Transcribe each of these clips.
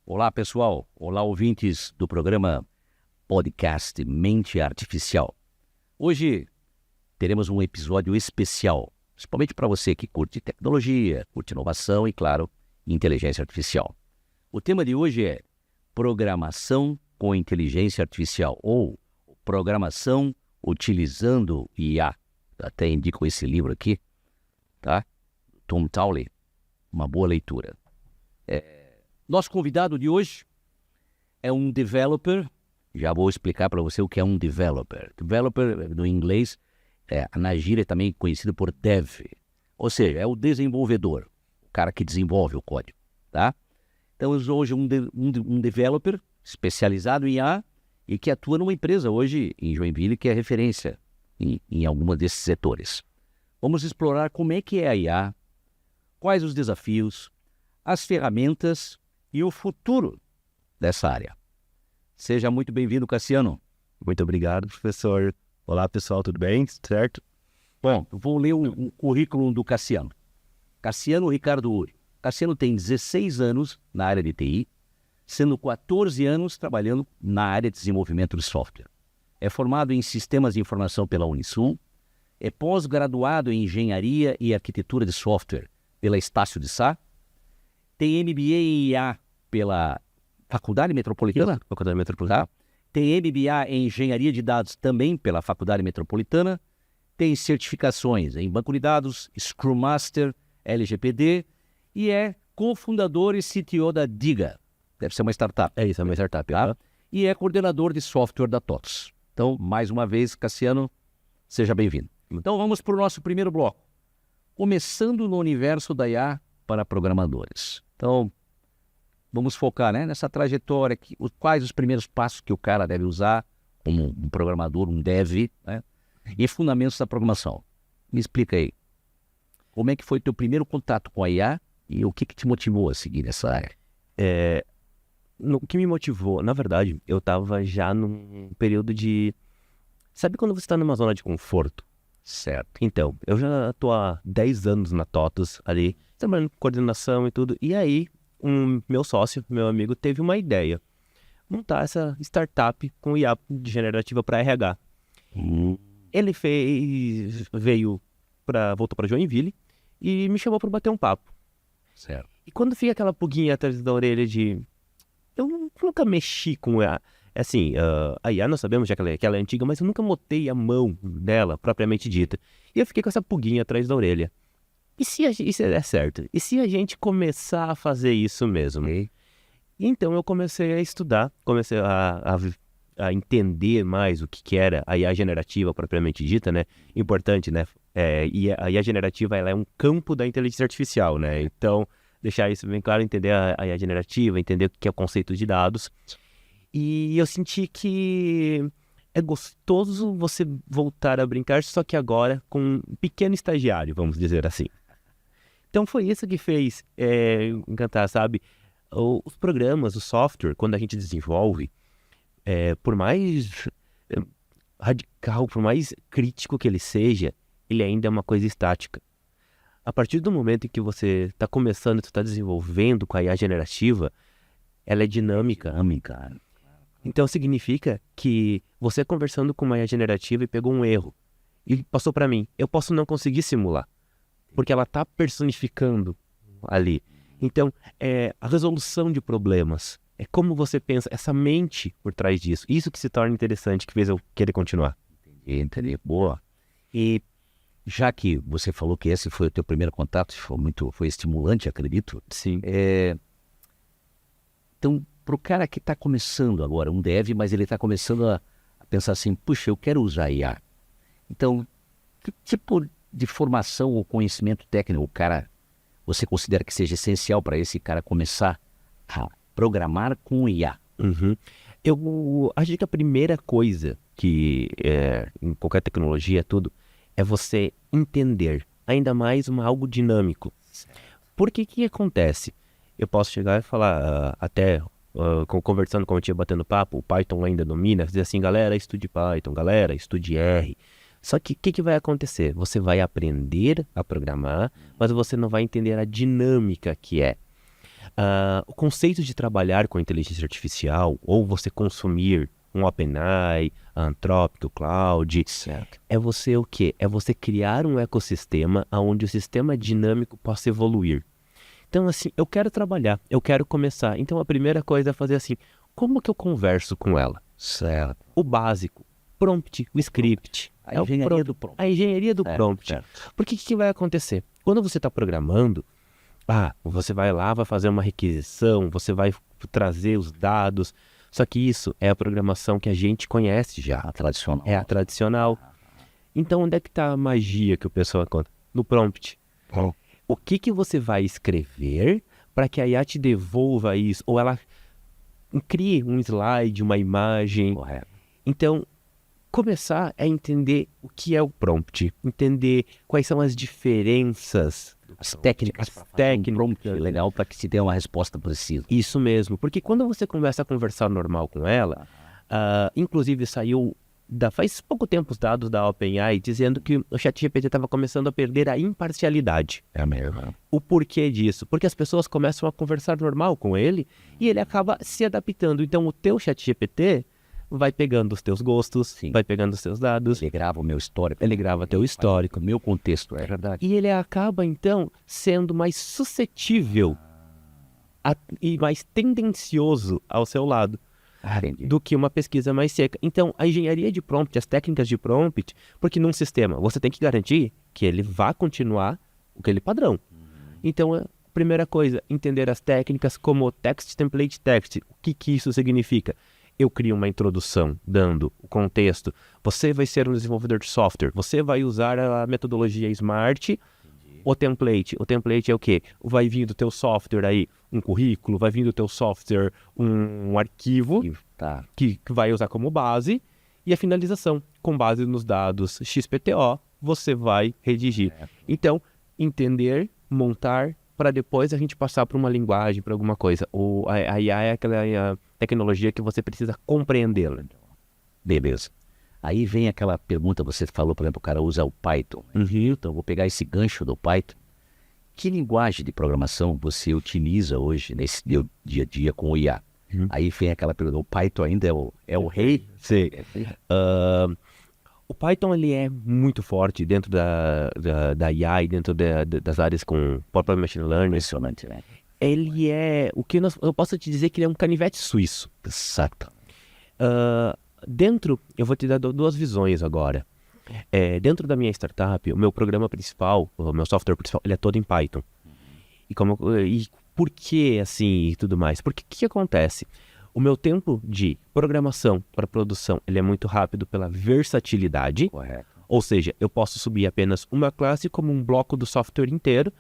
Olá, pessoal. Olá, ouvintes do programa Podcast Mente Artificial. Hoje teremos um episódio especial, principalmente para você que curte tecnologia, curte inovação e, claro, inteligência artificial. O tema de hoje é programação com inteligência artificial ou programação utilizando IA. Até indico esse livro aqui, tá? Tom Towley, uma boa leitura. Nosso convidado de hoje é um developer. Já vou explicar para você o que é um developer. Developer, no inglês, na gíria é também conhecido por dev. Ou seja, é o desenvolvedor, o cara que desenvolve o código, tá? Então, hoje um developer especializado em IA e que atua numa empresa hoje em Joinville que é referência em alguma desses setores. Vamos explorar como é que é a IA, quais os desafios, as ferramentas e o futuro dessa área. Seja muito bem-vindo, Cassiano. Muito obrigado, professor. Olá, pessoal, tudo bem? Certo? Bom, eu vou ler um currículo do Cassiano. Cassiano Ricardo Uri. Cassiano tem 16 anos na área de TI, sendo 14 anos trabalhando na área de desenvolvimento de software. É formado em Sistemas de Informação pela Unisul, é pós-graduado em Engenharia e Arquitetura de Software pela Estácio de Sá, tem MBA em IA pela Faculdade Metropolitana, tem MBA em Engenharia de Dados também pela Faculdade Metropolitana, tem certificações em Banco de Dados, Scrum Master, LGPD e é cofundador e CTO da Diga. Deve ser uma startup. É isso, é uma startup. Tá? E é coordenador de software da TOTOS. Então, mais uma vez, Cassiano, seja bem-vindo. Então, vamos para o nosso primeiro bloco. Começando no universo da IA para programadores. Então, vamos focar nessa trajetória, quais os primeiros passos que o cara deve usar como um programador, um dev, né? E fundamentos da programação. Me explica aí, como é que foi o teu primeiro contato com a IA e o que te motivou a seguir nessa área? O que me motivou, na verdade, eu estava já num período de... Sabe quando você está numa zona de conforto? Certo. Então, eu já estou há 10 anos na TOTOS ali, trabalhando com coordenação e tudo, e aí meu sócio, meu amigo, teve uma ideia. Montar essa startup com IA generativa para RH. Ele voltou para Joinville e me chamou para bater um papo. Certo. E quando fica aquela pulguinha atrás da orelha de... Eu nunca mexi com IA. Assim, a IA nós sabemos já que ela é antiga, mas eu nunca botei a mão dela, propriamente dita. E eu fiquei com essa pulguinha atrás da orelha. E se der certo? E se a gente começar a fazer isso mesmo? Então eu comecei a estudar, comecei a entender mais o que era a IA generativa propriamente dita, né? Importante, né? E a IA generativa, ela é um campo da inteligência artificial, né? Então, deixar isso bem claro, entender a IA generativa, entender o que é o conceito de dados. E eu senti que é gostoso você voltar a brincar, só que agora com um pequeno estagiário, vamos dizer assim. Então foi isso que fez encantar, sabe? Os programas, o software, quando a gente desenvolve, por mais radical, por mais crítico que ele seja, ele ainda é uma coisa estática. A partir do momento em que você está começando, você está desenvolvendo com a IA generativa, ela é dinâmica. Então significa que você conversando com uma IA generativa e pegou um erro e passou para mim, eu posso não conseguir simular, porque ela está personificando ali. Então, a resolução de problemas, é como você pensa, essa mente por trás disso. Isso que se torna interessante, que fez eu querer continuar. Entendi. Boa. E já que você falou que esse foi o teu primeiro contato, foi estimulante, acredito. Sim. Então, para o cara que está começando agora, um dev, mas ele está começando a pensar assim, puxa, eu quero usar IA. Então, que tipo de formação ou conhecimento técnico você considera que seja essencial para esse cara começar a programar com IA? Eu acho que a primeira coisa que em qualquer tecnologia é você entender ainda mais algo dinâmico. Porque que acontece? Eu posso chegar e falar, conversando como eu tinha batendo papo, o Python ainda domina, dizer assim, galera, estude Python, galera, estude R. Só que o que vai acontecer? Você vai aprender a programar, mas você não vai entender a dinâmica que é. O conceito de trabalhar com a inteligência artificial, ou você consumir um OpenAI, a Anthropic, o Cloud, Certo. é você o quê? É você criar um ecossistema onde o sistema dinâmico possa evoluir. Então, assim, eu quero trabalhar, eu quero começar. Então, a primeira coisa é fazer assim, como que eu converso com ela? Certo. O básico, prompt, o script. A engenharia do prompt. A engenharia do Certo, prompt. certo. Porque o que vai acontecer? Quando você está programando, você vai lá, vai fazer uma requisição, você vai trazer os dados. Só que isso é a programação que a gente conhece já. A tradicional. É a tradicional. Então, onde é que está a magia que o pessoal conta? No prompt. O que você vai escrever para que a IA te devolva isso? Ou ela crie um slide, uma imagem. Correto. Então, começar a entender o que é o prompt. Entender quais são as diferenças. As técnicas para fazer um prompt legal para que se tenha uma resposta precisa. Isso mesmo. Porque quando você começa a conversar normal com ela, inclusive saiu... faz pouco tempo os dados da OpenAI dizendo que o ChatGPT estava começando a perder a imparcialidade. É mesmo. O porquê disso? Porque as pessoas começam a conversar normal com ele e ele acaba se adaptando. Então o teu ChatGPT vai pegando os teus gostos, Sim. vai pegando os teus dados, Ele grava o meu histórico. ele grava teu histórico O meu contexto, é verdade. e ele acaba então sendo mais suscetível e mais tendencioso ao seu lado Entendi. do que uma pesquisa mais seca. Então, a engenharia de prompt, as técnicas de prompt, porque num sistema você tem que garantir que ele vá continuar aquele padrão. Então, a primeira coisa, entender as técnicas como text, template, text. O que isso significa? Eu crio uma introdução dando o contexto. Você vai ser um desenvolvedor de software. Você vai usar a metodologia SMART. O template é o quê? Vai vir do teu software aí um currículo, vai vir do teu software um arquivo Tá. que vai usar como base, e a finalização, com base nos dados XPTO, você vai redigir. Então, entender, montar, para depois a gente passar para uma linguagem, para alguma coisa. A IA é aquela tecnologia que você precisa compreendê-la. Beleza. Aí vem aquela pergunta, você falou, por exemplo, o cara usa o Python. Então, eu vou pegar esse gancho do Python. Que linguagem de programação você utiliza hoje, nesse dia a dia com o IA? Aí vem aquela pergunta, o Python ainda é o rei? Sim. O Python ele é muito forte dentro da IA e dentro das áreas com próprio machine learning. Impressionante, né? Ele é, eu posso te dizer que ele é um canivete suíço. Exato. Eu vou te dar duas visões agora. Dentro da minha startup, o meu programa principal, o meu software principal, ele é todo em Python. E por que assim e tudo mais? Porque o que acontece? O meu tempo de programação para produção, ele é muito rápido pela versatilidade. Correto. Ou seja, eu posso subir apenas uma classe como um bloco do software inteiro.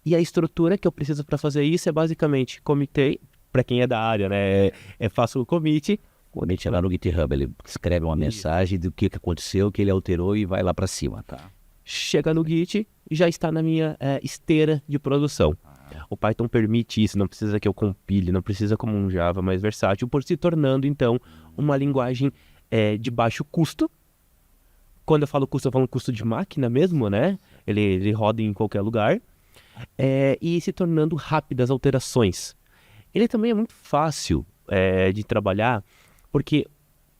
E a estrutura que eu preciso para fazer isso é basicamente comitei, para quem é da área, né? Faço o commit. Quando a gente lá no GitHub, ele escreve uma mensagem do que aconteceu, que ele alterou e vai lá para cima, tá? Chega no Git e já está na minha esteira de produção. O Python permite isso, não precisa que eu compile, não precisa como um Java mais versátil, por se tornando, então, uma linguagem de baixo custo. Quando eu falo custo, eu falo custo de máquina mesmo, né? Ele roda em qualquer lugar. E se tornando rápidas alterações. Ele também é muito fácil de trabalhar, porque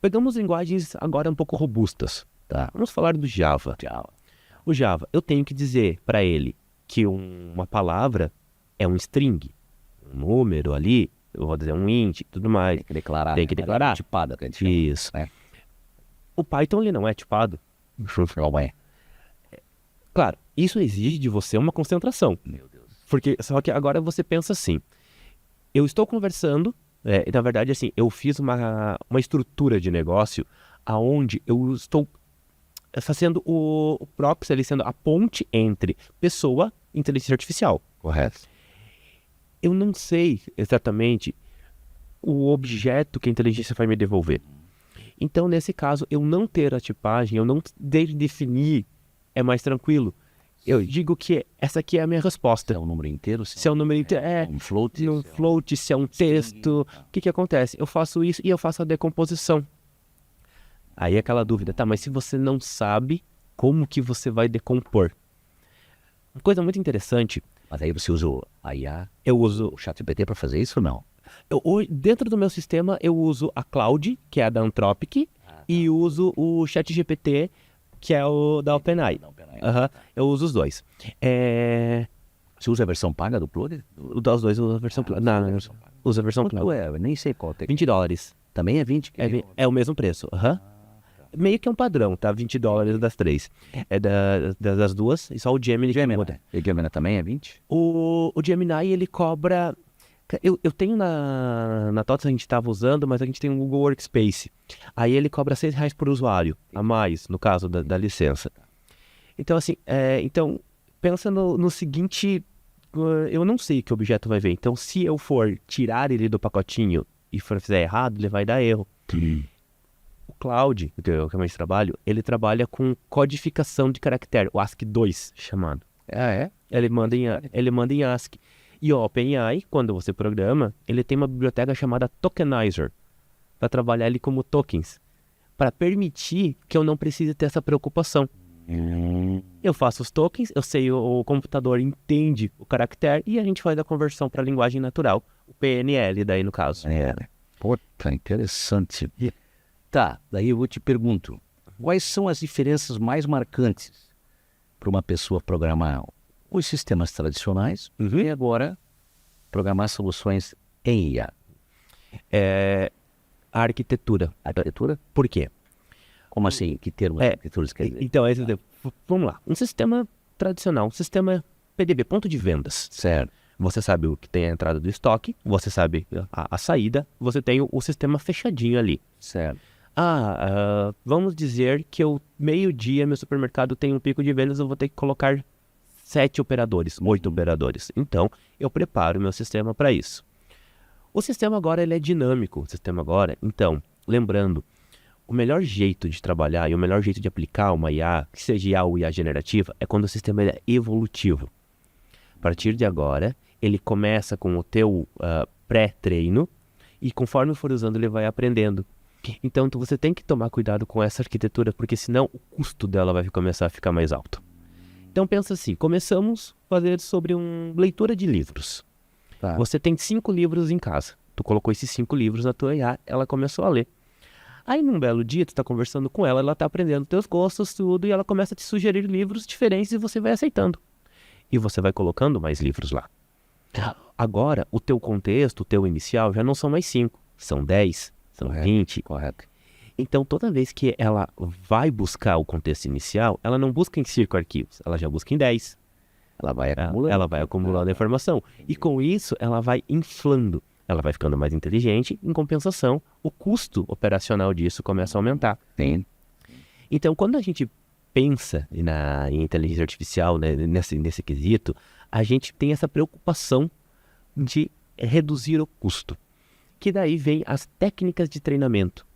pegamos linguagens agora um pouco robustas. Tá? Vamos falar do Java. O Java, eu tenho que dizer para ele que uma palavra é um string, um número ali, eu vou dizer um int e tudo mais. Tem que declarar. Tem que declarar. Tipada, que a gente chama. Isso. O Python ele não é tipado. Não é. Claro, isso exige de você uma concentração. Meu Deus. Só que agora você pensa assim, eu estou conversando, na verdade assim, eu fiz uma estrutura de negócio aonde eu estou fazendo o proxy, ali sendo a ponte entre pessoa e inteligência artificial. Correto. Eu não sei exatamente o objeto que a inteligência vai me devolver. Então, nesse caso, eu não ter a tipagem, eu não definir, é mais tranquilo. Eu digo que essa aqui é a minha resposta. Se é um número inteiro, Se é um número inteiro, um float. um float, se é um texto, o que acontece? Eu faço isso e eu faço a decomposição. Aí é aquela dúvida, tá, mas se você não sabe, como que você vai decompor? Uma coisa muito interessante, Mas aí você usa a IA, Eu uso... o ChatGPT para fazer isso ou não? Dentro do meu sistema, eu uso a Cloud, que é a da Anthropic, e uso o ChatGPT, que é o da OpenAI. Aham, eu uso os dois. Você usa a versão paga do Claude? Os dois usam a versão Cloud. Não, usa a versão Quanto Cloud. é? Eu nem sei qual tem. $20. Também é 20? É o mesmo preço. Aham. Meio que é um padrão, tá? $20 das três. É das duas, e só o Gemini que muda. E o Gemini também é 20? O Gemini, ele cobra... Eu tenho na TOTS, a gente estava usando, mas a gente tem um Google Workspace. Aí ele cobra R$6 por usuário, a mais, no caso da licença. Então, assim, pensa no seguinte... Eu não sei que objeto vai ver. Então, se eu for tirar ele do pacotinho e fizer errado, ele vai dar erro. O Cloud, que é o mais trabalho, ele trabalha com codificação de caractere, o ASCII-2 chamado. É? Ele manda em ASCII. E o OpenAI, quando você programa, ele tem uma biblioteca chamada Tokenizer, para trabalhar ele como tokens, para permitir que eu não precise ter essa preocupação. Eu faço os tokens, eu sei, o computador entende o caractere e a gente faz a conversão para a linguagem natural, o PNL daí no caso. Puta, interessante. Tá, daí eu te pergunto, quais são as diferenças mais marcantes para uma pessoa programar os sistemas tradicionais e agora programar soluções em IA? A arquitetura. Arquitetura? Por quê? Como assim? Que termos de arquitetura você quer dizer? Então, vamos lá. Um sistema tradicional, um sistema PDB, ponto de vendas. Certo. Você sabe o que tem a entrada do estoque, você sabe a saída, você tem o sistema fechadinho ali. Certo. Vamos dizer que meio-dia, meu supermercado tem um pico de vendas, eu vou ter que colocar 7 operadores, 8 operadores. Então, eu preparo meu sistema para isso. O sistema agora ele é dinâmico. Então, lembrando, o melhor jeito de trabalhar e o melhor jeito de aplicar uma IA, que seja IA ou IA generativa, é quando o sistema é evolutivo. A partir de agora, ele começa com o teu pré-treino e conforme for usando, ele vai aprendendo. Então, você tem que tomar cuidado com essa arquitetura, porque senão o custo dela vai começar a ficar mais alto. Então, pensa assim, começamos a fazer sobre leitura de livros. Tá. Você tem 5 livros em casa. Tu colocou esses 5 livros na tua IA, ela começou a ler. Aí, num belo dia, tu está conversando com ela, ela está aprendendo teus gostos, tudo, e ela começa a te sugerir livros diferentes e você vai aceitando. E você vai colocando mais livros lá. Agora, o teu contexto, o teu inicial, já não são mais 5, são 10, são 20. Correto. Então, toda vez que ela vai buscar o contexto inicial, ela não busca em 5 arquivos, ela já busca em 10. Ela vai acumulando a informação. E com isso, ela vai inflando. Ela vai ficando mais inteligente. Em compensação, o custo operacional disso começa a aumentar. Sim. Então, quando a gente pensa em inteligência artificial, né, nesse quesito, a gente tem essa preocupação de reduzir o custo. Que daí vem as técnicas de treinamento.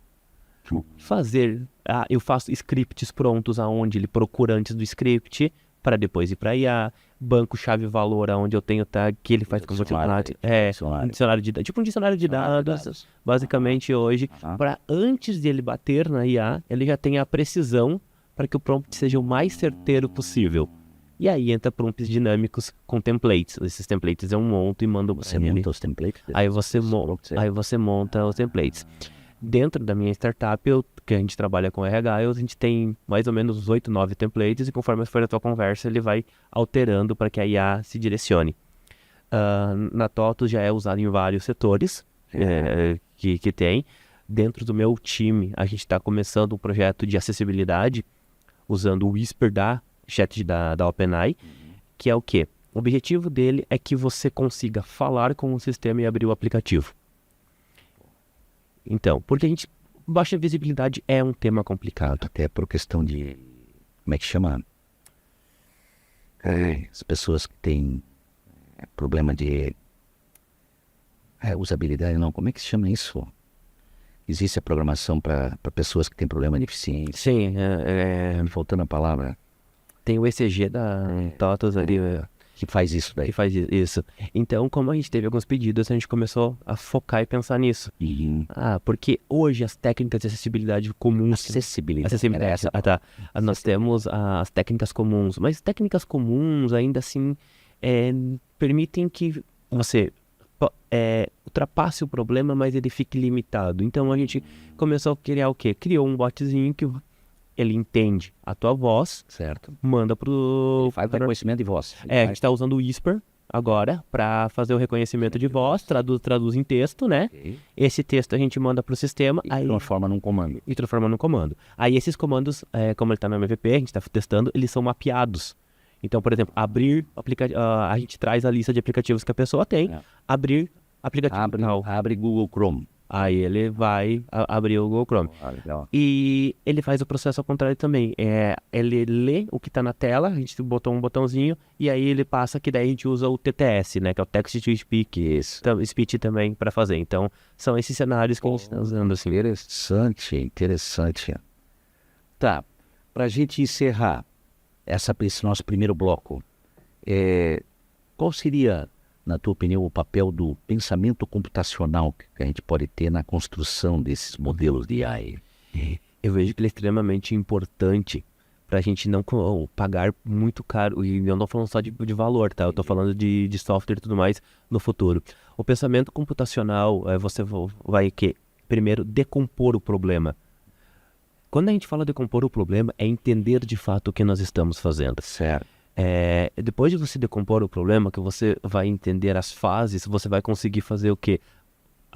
Eu faço scripts prontos aonde ele procura antes do script para depois ir para IA, banco chave-valor aonde eu tenho tag que ele faz com dicionário de dados, tipo um dicionário de dados, basicamente hoje, para antes de ele bater na IA, ele já tem a precisão para que o prompt seja o mais certeiro possível. E aí entra prompts dinâmicos com templates. Esses templates eu monto e mando você monta os templates? Aí você monta os templates. Dentro da minha startup, que a gente trabalha com RH, a gente tem mais ou menos 8, 9 templates e conforme for a tua conversa, ele vai alterando para que a IA se direcione. Na TOTUS já é usado em vários setores que tem. Dentro do meu time, a gente está começando um projeto de acessibilidade usando o Whisper da chat da OpenAI, que é o quê? O objetivo dele é que você consiga falar com o sistema e abrir o aplicativo. Então, porque baixa visibilidade é um tema complicado. Até por questão de, como é que chama? As pessoas que têm problema de usabilidade, não, como é que se chama isso? Existe a programação para pessoas que têm problema de eficiência. Sim, faltando a palavra. Tem o ECG da TOTUS ali, que faz isso daí. Que faz isso. Então, como a gente teve alguns pedidos, a gente começou a focar e pensar nisso. Porque hoje as técnicas de acessibilidade comuns... Nós temos as técnicas comuns, mas técnicas comuns ainda assim permitem que você ultrapasse o problema, mas ele fique limitado. Então a gente começou a criar o quê? Criou um botzinho que ele entende a tua voz, Certo. manda pro... Faz o reconhecimento de voz. a gente está usando o Whisper agora para fazer o reconhecimento de voz, traduz em texto, né? Ok. Esse texto a gente manda pro sistema E transforma num comando. e transforma num comando. Aí esses comandos, como ele está no MVP, a gente está testando, eles são mapeados. Então, por exemplo, abrir a gente traz a lista de aplicativos que a pessoa tem, abrir aplicativo tal. Abre Google Chrome. Aí ele vai abrir o Google Chrome. Legal. E ele faz o processo ao contrário também. Ele lê o que está na tela, a gente botou um botãozinho, e aí ele passa que daí a gente usa o TTS, né? Que é o Text to Speak. Isso. Speech também para fazer. Então, são esses cenários que a gente está usando, assim. Interessante. Tá, para a gente encerrar esse nosso primeiro bloco, qual seria, na tua opinião, o papel do pensamento computacional que a gente pode ter na construção desses modelos de AI? Eu vejo que ele é extremamente importante para a gente não pagar muito caro. E eu não estou falando só de valor, tá? Eu estou falando de software e tudo mais no futuro. O pensamento computacional, você vai primeiro decompor o problema. Quando a gente fala decompor o problema, é entender de fato o que nós estamos fazendo. Certo. Depois de você decompor o problema, que você vai entender as fases, você vai conseguir fazer o quê?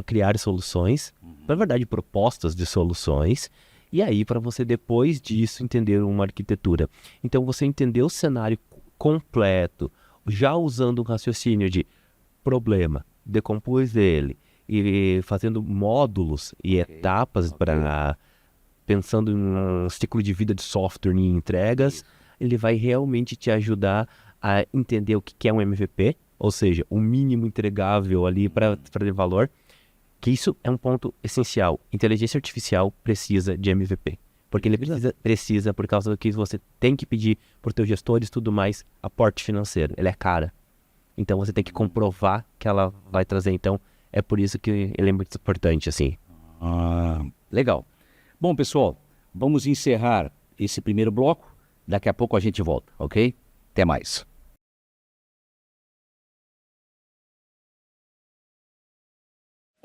Criar soluções, na verdade propostas de soluções, e aí para você depois disso entender uma arquitetura. Então você entender o cenário completo, já usando um raciocínio de problema, decompôs ele, e fazendo módulos e etapas para... pensando em um ciclo de vida de software e entregas, ele vai realmente te ajudar a entender o que é um MVP, ou seja, o mínimo entregável ali para ter valor, que isso é um ponto essencial. Inteligência artificial precisa de MVP, porque ele precisa por causa do que você tem que pedir para os teus gestores e tudo mais, aporte financeiro, ele é cara. Então você tem que comprovar que ela vai trazer, então é por isso que ele é muito importante, assim. Legal. Bom, pessoal, vamos encerrar esse primeiro bloco. Daqui a pouco a gente volta, ok? Até mais.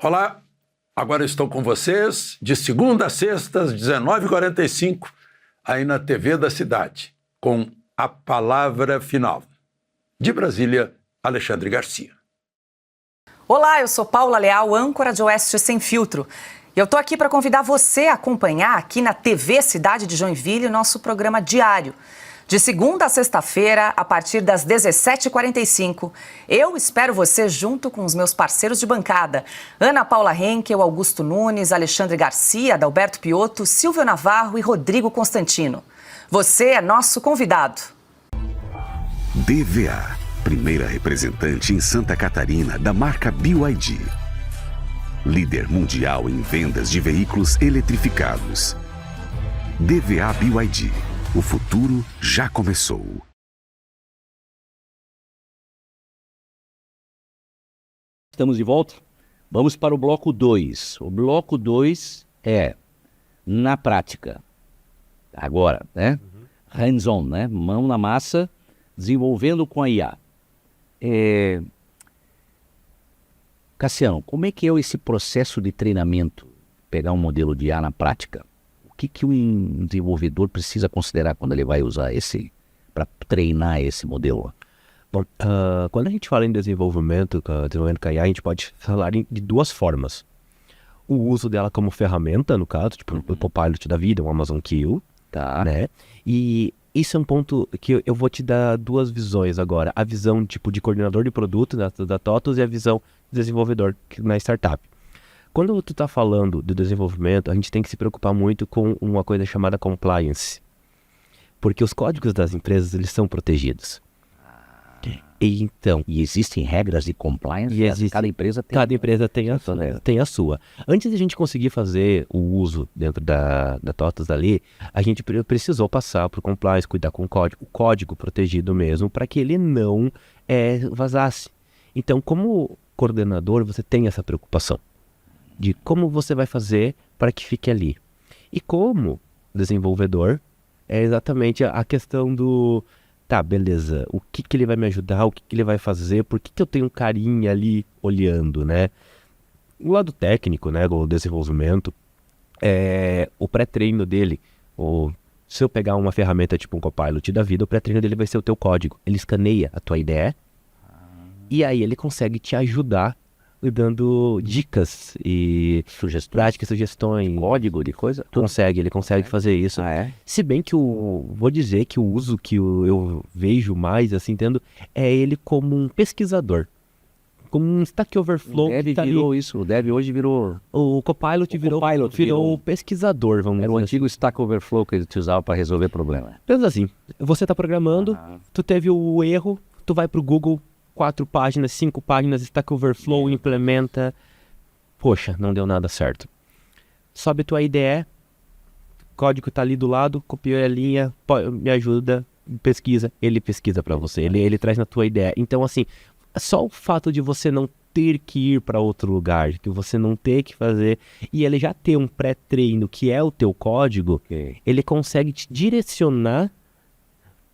Olá, agora estou com vocês de segunda a sexta, às 19h45, aí na TV da cidade, com a palavra final. De Brasília, Alexandre Garcia. Olá, eu sou Paula Leal, âncora de Oeste Sem Filtro. Eu estou aqui para convidar você a acompanhar aqui na TV Cidade de Joinville o nosso programa diário. De segunda a sexta-feira, a partir das 17h45. Eu espero você junto com os meus parceiros de bancada. Ana Paula Henkel, Augusto Nunes, Alexandre Garcia, Adalberto Piotto, Silvio Navarro e Rodrigo Constantino. Você é nosso convidado. DVA, primeira representante em Santa Catarina da marca BYD. Líder mundial em vendas de veículos eletrificados. DVA BYD. O futuro já começou. Estamos de volta. Vamos para o bloco 2. O bloco 2 é na prática. Agora, né? Hands-on, né? Mão na massa, desenvolvendo com a IA. Cassiano, como é que é esse processo de treinamento? Pegar um modelo de IA na prática. O que um desenvolvedor precisa considerar quando ele vai usar para treinar esse modelo? Bom, quando a gente fala em desenvolvimento com a IA, a gente pode falar de duas formas. O uso dela como ferramenta, no caso, tipo o Copilot da vida, o Amazon Q, Tá. né? E isso é um ponto que eu vou te dar duas visões agora. A visão tipo de coordenador de produto da TOTUS e a visão de desenvolvedor na startup. Quando tu está falando de desenvolvimento, a gente tem que se preocupar muito com uma coisa chamada compliance. Porque os códigos das empresas, eles são protegidos. E existem regras de compliance? Cada empresa tem a sua. Antes de a gente conseguir fazer o uso dentro da TOTUS ali, a gente precisou passar por compliance, cuidar com o código protegido mesmo, para que ele não vazasse. Então, como coordenador, você tem essa preocupação de como você vai fazer para que fique ali. E como desenvolvedor, é exatamente a questão tá, beleza, o que ele vai me ajudar, o que ele vai fazer, por que eu tenho um carinha ali olhando, né? O lado técnico, né, do desenvolvimento, o pré-treino dele, se eu pegar uma ferramenta tipo um Copilot da vida, o pré-treino dele vai ser o teu código. Ele escaneia a tua IDE e aí ele consegue te ajudar dando dicas e práticas, sugestões. Código de coisa? Ele consegue fazer isso. Se bem que vou dizer que o uso que eu vejo mais, assim, tendo, é ele como um pesquisador. Como um Stack Overflow. O Dev virou isso. O Dev hoje virou... O Copilot virou pesquisador, vamos dizer. Era o antigo Stack Overflow que ele usava para resolver problema. Pensa assim, você está programando, tu teve o erro, tu vai pro Google, 4 páginas, 5 páginas, Stack Overflow, implementa. Poxa, não deu nada certo. Sobe tua IDE, código tá ali do lado, copiou a linha, me ajuda, pesquisa. Ele pesquisa para você, ele traz na tua IDE. Então, assim, só o fato de você não ter que ir para outro lugar, que você não ter que fazer, e ele já ter um pré-treino que é o teu código, ele consegue te direcionar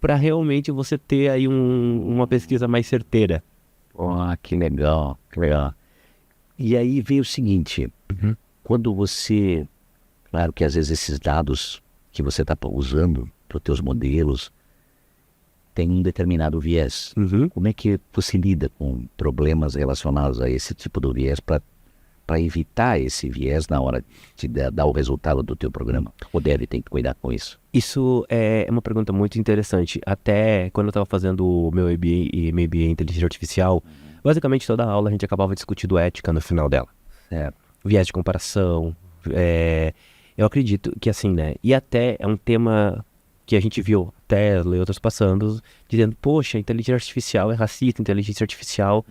para realmente você ter aí uma pesquisa mais certeira. Que legal, que legal. E aí veio o seguinte, quando você... Claro que às vezes esses dados que você está usando para os teus modelos tem um determinado viés. Como é que você lida com problemas relacionados a esse tipo de viés para evitar esse viés na hora de dar o resultado do teu programa? Ou tem que cuidar com isso? Isso é uma pergunta muito interessante. Até quando eu estava fazendo o meu MBA em Inteligência Artificial, basicamente toda a aula a gente acabava discutindo ética no final dela. Viés de comparação. Eu acredito que assim, né? E até é um tema que a gente viu Tesla e outros passando, dizendo, poxa, inteligência artificial é racista, inteligência artificial...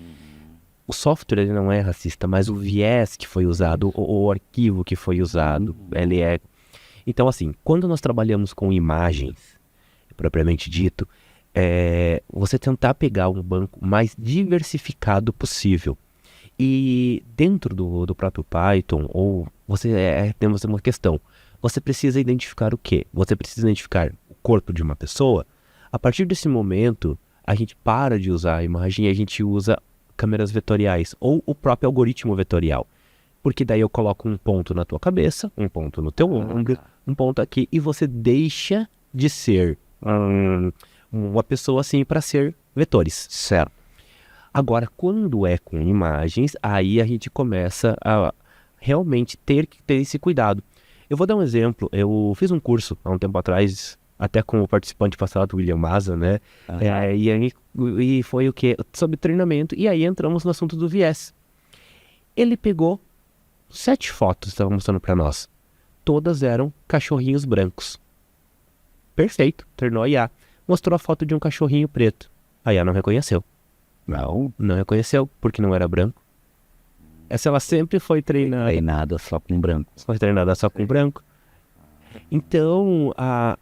O software ele não é racista, mas o viés que foi usado, o arquivo que foi usado, ele é... Então, assim, quando nós trabalhamos com imagens, propriamente dito, você tentar pegar um banco mais diversificado possível. E dentro do próprio Python, temos uma questão. Você precisa identificar o quê? Você precisa identificar o corpo de uma pessoa. A partir desse momento, a gente para de usar a imagem e a gente usa câmeras vetoriais ou o próprio algoritmo vetorial. Porque daí eu coloco um ponto na tua cabeça, um ponto no teu ombro, um ponto aqui, e você deixa de ser uma pessoa assim para ser vetores. Certo. Agora, quando é com imagens, aí a gente começa a realmente ter que ter esse cuidado. Eu vou dar um exemplo. Eu fiz um curso há um tempo atrás, até com o participante passado, William Maza, né? E foi o quê? Sobre treinamento. E aí entramos no assunto do viés. Ele pegou 7 fotos, estava mostrando para nós. Todas eram cachorrinhos brancos. Perfeito, treinou a IA. Mostrou a foto de um cachorrinho preto. A IA não reconheceu. Não reconheceu, porque não era branco. Essa ela sempre foi treinada. Treinada só com branco. Foi treinada só com branco. Então, a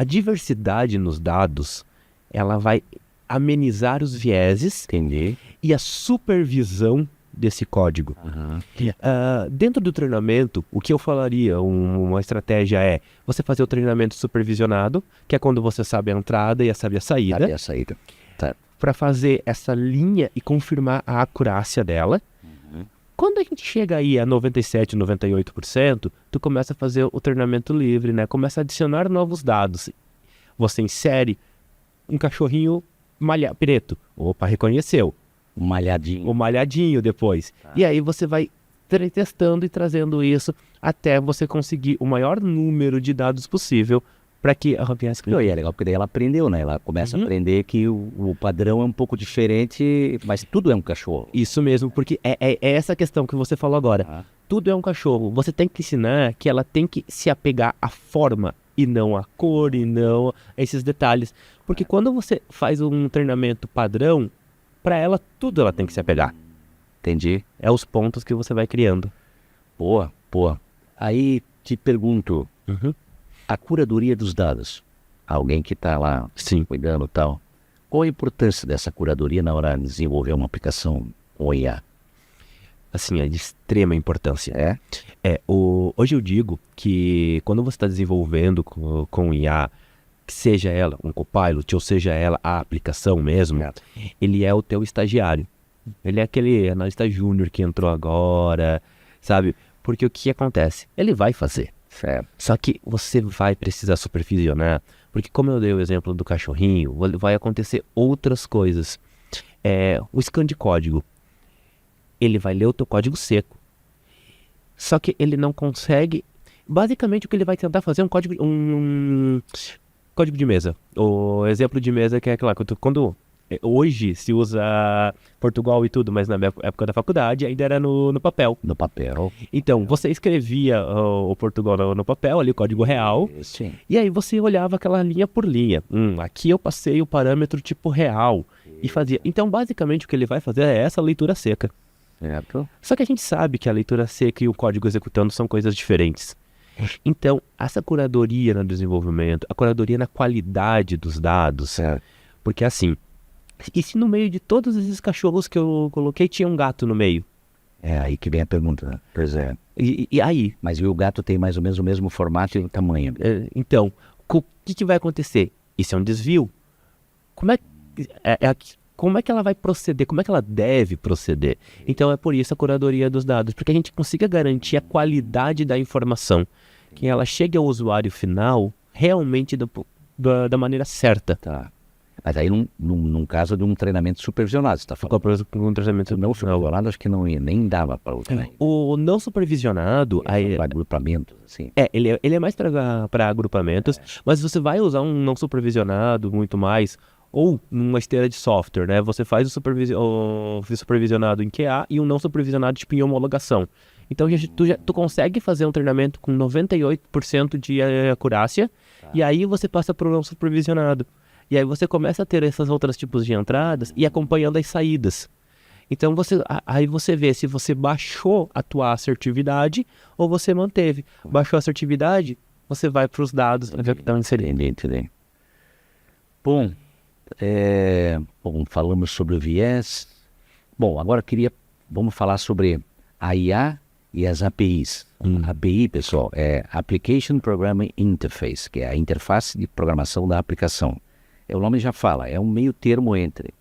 diversidade nos dados, ela vai amenizar os vieses. Entendi. E a supervisão desse código. Dentro do treinamento, o que eu falaria, uma estratégia é você fazer o treinamento supervisionado, que é quando você sabe a entrada e sabe a saída. Sabe a saída. Tá. Para fazer essa linha e confirmar a acurácia dela. Quando a gente chega aí a 97%, 98%, tu começa a fazer o treinamento livre, né? Começa a adicionar novos dados. Você insere um cachorrinho preto. Opa, reconheceu. Um malhadinho. O malhadinho depois. E aí você vai testando e trazendo isso até você conseguir o maior número de dados possível para que a viés... E é legal, porque daí ela aprendeu, né? Ela começa a aprender que o padrão é um pouco diferente, mas tudo é um cachorro. Isso mesmo, porque é essa questão que você falou agora. Tudo é um cachorro. Você tem que ensinar que ela tem que se apegar à forma e não à cor e não a esses detalhes. Porque quando você faz um treinamento padrão, para ela, tudo ela tem que se apegar. Entendi. É os pontos que você vai criando. Boa. Aí te pergunto, a curadoria dos dados, alguém que está lá cuidando e tal, qual a importância dessa curadoria na hora de desenvolver uma aplicação com IA? Assim, é de extrema importância. Hoje eu digo que quando você está desenvolvendo com IA, que seja ela um copilot ou seja ela a aplicação mesmo, ele é o teu estagiário. Ele é aquele analista júnior que entrou agora, sabe? Porque o que acontece? Ele vai fazer. Certo. Só que você vai precisar supervisionar, porque como eu dei o exemplo do cachorrinho, vai acontecer outras coisas. O scan de código, ele vai ler o teu código seco. Só que ele não consegue... Basicamente o que ele vai tentar fazer é um código de mesa. O exemplo de mesa que é aquela... Hoje se usa Portugal e tudo, mas na minha época da faculdade ainda era no papel. No papel. Então, você escrevia o Portugal no papel, ali o código real, Sim. e aí você olhava aquela linha por linha. Aqui eu passei o parâmetro tipo real e fazia. Então, basicamente, o que ele vai fazer é essa leitura seca. Certo. Só que a gente sabe que a leitura seca e o código executando são coisas diferentes. Então, essa curadoria no desenvolvimento, a curadoria na qualidade dos dados, Certo. porque assim... E se no meio de todos esses cachorros que eu coloquei tinha um gato no meio? É aí que vem a pergunta, né? Pois é. E aí? Mas o gato tem mais ou menos o mesmo formato e tamanho. Então, o que vai acontecer? Isso é um desvio. Como é que ela vai proceder? Como é que ela deve proceder? Então é por isso a curadoria dos dados, porque a gente consiga garantir a qualidade da informação, que ela chegue ao usuário final realmente da maneira certa. Tá. Mas aí num caso de um treinamento supervisionado, você está falando. Com um treinamento Não supervisionado, acho que não ia, nem dava para o treino. O não supervisionado... Para agrupamento, assim. Ele é mais para agrupamentos, mas você vai usar um não supervisionado muito mais, ou numa esteira de software, né? Você faz o supervisionado em QA e um não supervisionado tipo em homologação. Então tu consegue fazer um treinamento com 98% de acurácia, e aí você passa para o não supervisionado. E aí você começa a ter esses outros tipos de entradas e acompanhando as saídas. Então aí você vê se você baixou a tua assertividade ou você manteve. Baixou a assertividade, você vai para os dados para ver o que estão inserindo. Entendi. Bom, falamos sobre o viés. Bom, agora vamos falar sobre a IA e as APIs. A API, pessoal, é Application Programming Interface, que é a interface de programação da aplicação. O nome já fala, é um meio termo entre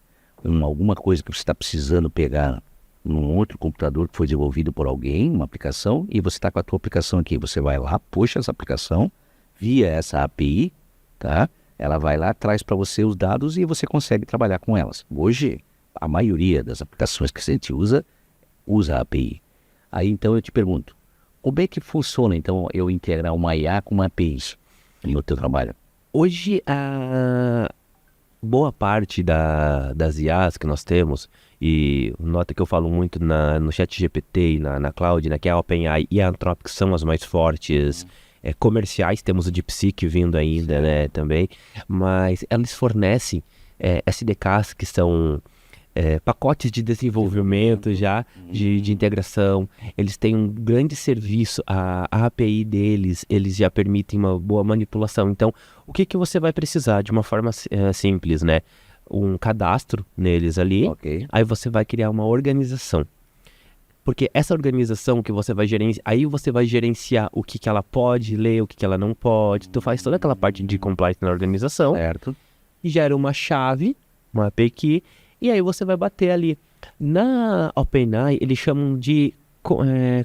alguma coisa que você está precisando pegar num outro computador que foi desenvolvido por alguém, uma aplicação, e você está com a tua aplicação aqui. Você vai lá, puxa essa aplicação via essa API, tá? Ela vai lá, traz para você os dados e você consegue trabalhar com elas. Hoje, a maioria das aplicações que a gente usa a API. Aí então eu te pergunto, como é que funciona então eu integrar uma IA com uma API no teu trabalho? Hoje, a boa parte das IAs que nós temos, e nota que eu falo muito no ChatGPT e na Cloud, né, que é a OpenAI e a Anthropic são as mais fortes, comerciais, temos o DeepSeek vindo ainda, né, também, mas eles fornecem SDKs que são pacotes de desenvolvimento já, de integração. Eles têm um grande serviço, a API deles, eles já permitem uma boa manipulação. Então, o que você vai precisar de uma forma simples, né? Um cadastro neles ali, aí você vai criar uma organização. Porque essa organização que você vai gerenciar, aí você vai gerenciar o que ela pode ler, o que ela não pode. Tu faz toda aquela parte de compliance na organização. Certo. E gera uma chave, uma API key, e aí você vai bater ali. Na OpenAI, eles chamam de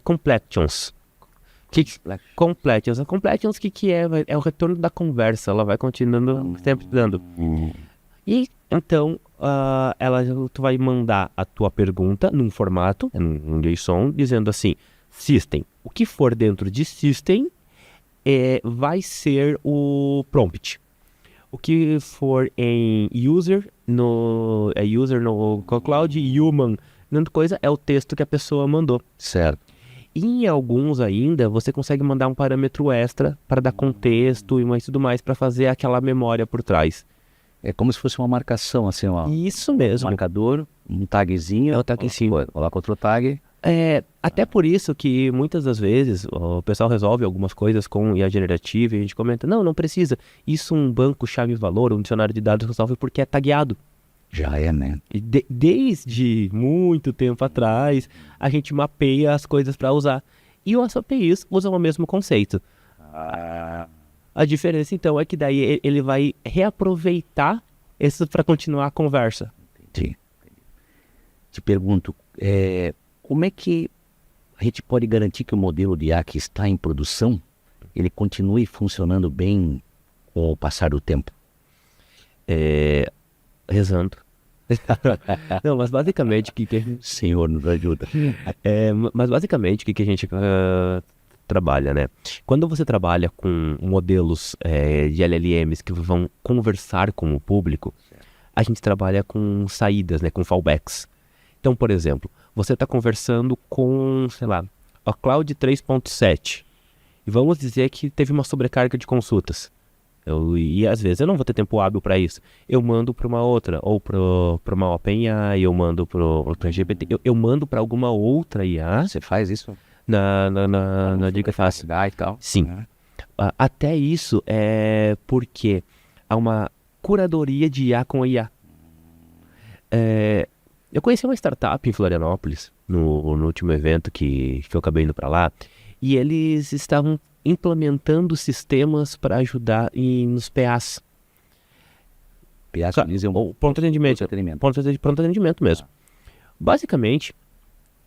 completions. Completions. A completions, o que é? É o retorno da conversa. Ela vai continuando, sempre dando. E então, tu vai mandar a tua pergunta num formato, num JSON, dizendo assim, system. O que for dentro de system vai ser o prompt. O que for em user no cloud, human, coisa, é o texto que a pessoa mandou. Certo. E em alguns ainda, você consegue mandar um parâmetro extra para dar contexto e tudo mais, para fazer aquela memória por trás. É como se fosse uma marcação, assim, Isso mesmo. Um marcador, um tagzinho. É o tagzinho. Coloca outro tag. Até por isso que muitas das vezes o pessoal resolve algumas coisas com IA generativa e a gente comenta, não precisa. Isso um banco chave-valor, um dicionário de dados resolve porque é tagueado. Já é, né? E desde muito tempo atrás, a gente mapeia as coisas para usar. E as APIs usam o mesmo conceito. A diferença, então, é que daí ele vai reaproveitar isso para continuar a conversa. Entendi. Te pergunto, como é que a gente pode garantir que o modelo de IA que está em produção, ele continue funcionando bem com o passar do tempo? Rezando. Não, mas basicamente Senhor, nos ajuda. Mas basicamente o que a gente trabalha, né? Quando você trabalha com modelos de LLMs que vão conversar com o público, a gente trabalha com saídas, né? Com fallbacks. Então, por exemplo, você está conversando com, sei lá, a Cloud 3.7 e vamos dizer que teve uma sobrecarga de consultas. E às vezes eu não vou ter tempo hábil para isso. Eu mando para uma outra, ou para uma OpenAI, eu mando para o GPT, eu mando para alguma outra IA. Você faz isso? Na dica fácil. E tal. Sim. Até isso é porque há uma curadoria de IA com IA. Eu conheci uma startup em Florianópolis, no último evento que eu acabei indo para lá, e eles estavam implementando sistemas para ajudar nos PAs. PAs ou pronto atendimento. Pronto atendimento mesmo. Basicamente,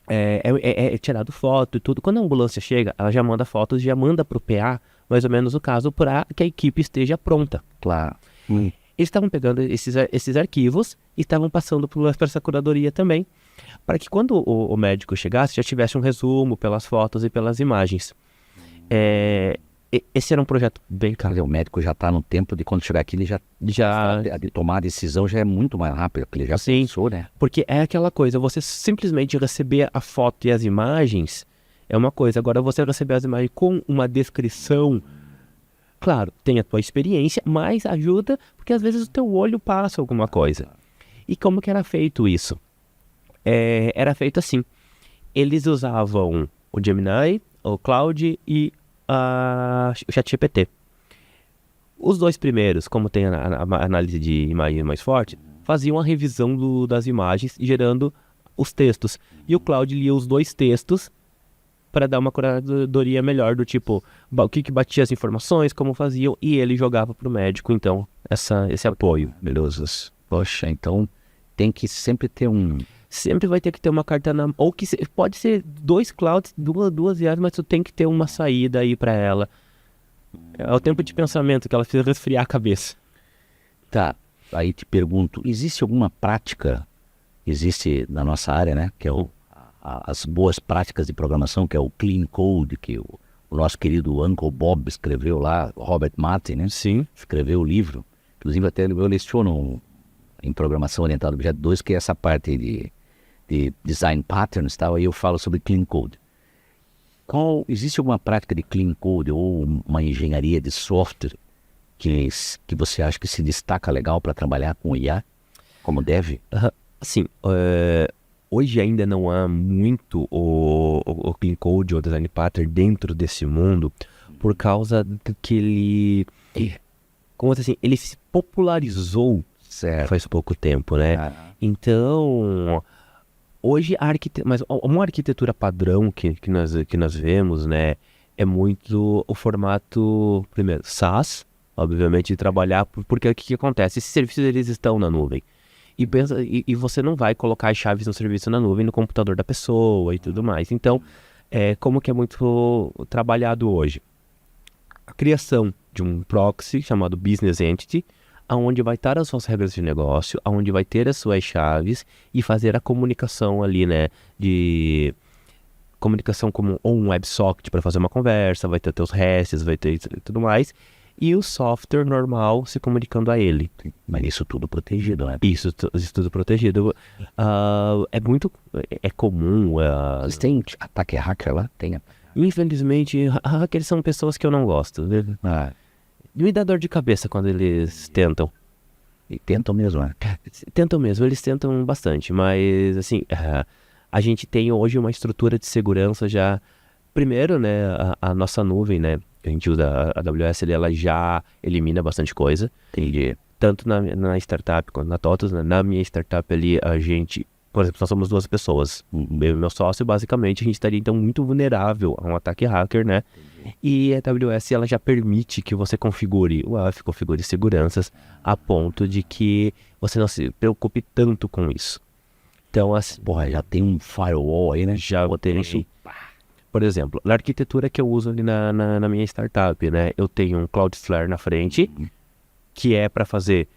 é tirado foto e tudo. Quando a ambulância chega, ela já manda fotos, já manda para o PA, mais ou menos o caso, para que a equipe esteja pronta. Claro. Eles estavam pegando esses arquivos e estavam passando por essa curadoria também, para que quando o médico chegasse, já tivesse um resumo pelas fotos e pelas imagens. Esse era um projeto bem caro. O médico já está no tempo de quando chegar aqui, ele já de tomar a decisão já é muito mais rápido, porque ele já pensou, né? Porque é aquela coisa, você simplesmente receber a foto e as imagens é uma coisa. Agora você receber as imagens com uma descrição, claro, tem a tua experiência, mas ajuda, porque às vezes o teu olho passa alguma coisa. E como que era feito isso? Era feito assim. Eles usavam o Gemini, o Cloud e o ChatGPT. Os dois primeiros, como tem a análise de imagem mais forte, faziam a revisão das imagens, gerando os textos. E o Cloud lia os dois textos para dar uma curadoria melhor do tipo, o que batia as informações, como faziam, e ele jogava para o médico, então, esse apoio. Beleza. Poxa, então tem que sempre ter Sempre vai ter que ter uma carta na mão, ou que pode ser dois clouds, duas IAs, mas tu tem que ter uma saída aí para ela. É o tempo de pensamento que ela precisa resfriar a cabeça. Tá, aí te pergunto, existe alguma prática, existe na nossa área, né, que é as boas práticas de programação, que é o Clean Code, que o nosso querido Uncle Bob escreveu lá, Robert Martin, né? Sim. Escreveu o livro, inclusive até eu leciono em Programação Orientada a Objeto 2, que é essa parte de Design Patterns e tal, aí eu falo sobre Clean Code. Existe alguma prática de Clean Code ou uma engenharia de software que você acha que se destaca legal para trabalhar com IA, como deve? Assim, hoje ainda não há muito o Clean Code ou Design Pattern dentro desse mundo, por causa que ele se popularizou faz pouco tempo, né? Então, hoje mas uma arquitetura padrão que nós vemos, né, é muito o formato, primeiro, SaaS, obviamente, de trabalhar, porque o que acontece? Esses serviços, eles estão na nuvem. E você não vai colocar as chaves no serviço na nuvem no computador da pessoa e tudo mais. Então, como que é muito trabalhado hoje? A criação de um proxy chamado Business Entity, onde vai estar as suas regras de negócio, onde vai ter as suas chaves e fazer a comunicação ali, né, de comunicação como um WebSocket para fazer uma conversa, vai ter teus RESTs, vai ter tudo mais, e o software normal se comunicando a ele. Mas isso tudo protegido, né? Isso tudo protegido. É comum. Vocês têm ataque hacker lá? Tem. Infelizmente, hackers são pessoas que eu não gosto. Me dá dor de cabeça quando eles tentam. E tentam mesmo, né? Tentam mesmo, eles tentam bastante, mas assim, a gente tem hoje uma estrutura de segurança já. Primeiro, né, a nossa nuvem, né, a gente usa a AWS, ela já elimina bastante coisa. Entendi. Tanto na startup quanto na TOTOS, né? Na minha startup ali, a gente por exemplo, nós somos 2 pessoas, eu e meu sócio, basicamente, a gente estaria então muito vulnerável a um ataque hacker, né? E a AWS, ela já permite que você configure configure seguranças a ponto de que você não se preocupe tanto com isso. Então, assim, Porra, já tem um firewall aí, né? já Botei tem. isso. Por exemplo, na arquitetura que eu uso ali na minha startup, né? Eu tenho um Cloudflare na frente, que é para fazer...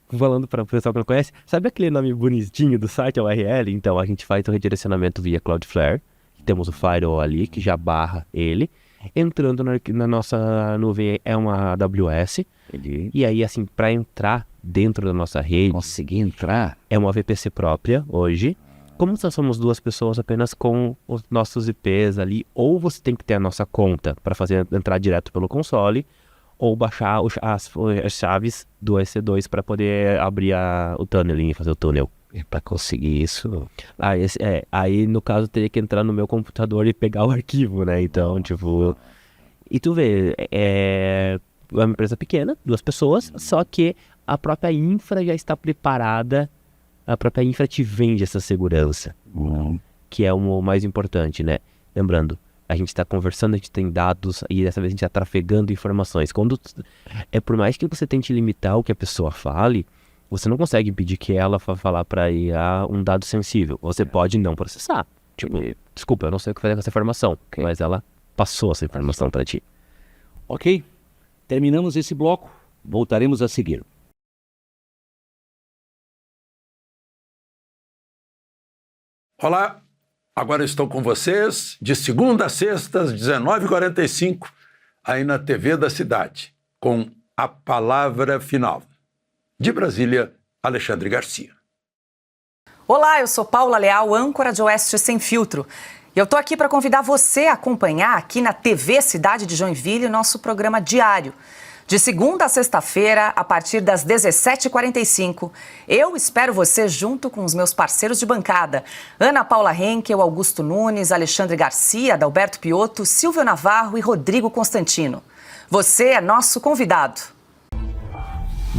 falando para o pessoal que não conhece, sabe aquele nome bonitinho do site, a URL? Então, a gente faz o redirecionamento via Cloudflare. Temos o firewall ali, que já barra ele. Entrando na nossa nuvem é uma AWS. Entendi. E aí, assim, para entrar dentro da nossa rede, Consegui entrar. é uma VPC própria hoje. Como nós somos 2 pessoas apenas com os nossos IPs ali, ou você tem que ter a nossa conta para fazer entrar direto pelo console, ou baixar as chaves do EC2 para poder abrir o tunneling e fazer o túnel. Para conseguir isso. Aí, no caso, teria que entrar no meu computador e pegar o arquivo, né? Então, tipo... E tu vê, é uma empresa pequena, 2 pessoas, só que a própria infra já está preparada, a própria infra te vende essa segurança, que é o mais importante, né? Lembrando, a gente está conversando, a gente tem dados, e dessa vez a gente está trafegando informações. Por mais que você tente limitar o que a pessoa fale, você não consegue impedir que ela falar para IA um dado sensível. Você pode não processar. Tipo, desculpa, eu não sei o que fazer com essa informação, mas ela passou essa informação para ti. Ok, terminamos esse bloco. Voltaremos a seguir. Olá, agora estou com vocês de segunda a sexta, às 19h45, aí na TV da Cidade, com a Palavra Final. De Brasília, Alexandre Garcia. Olá, eu sou Paula Leal, âncora de Oeste Sem Filtro. E eu tô aqui para convidar você a acompanhar aqui na TV Cidade de Joinville o nosso programa diário. De segunda a sexta-feira, a partir das 17h45, eu espero você junto com os meus parceiros de bancada. Ana Paula Henkel, Augusto Nunes, Alexandre Garcia, Adalberto Piotto, Silvio Navarro e Rodrigo Constantino. Você é nosso convidado.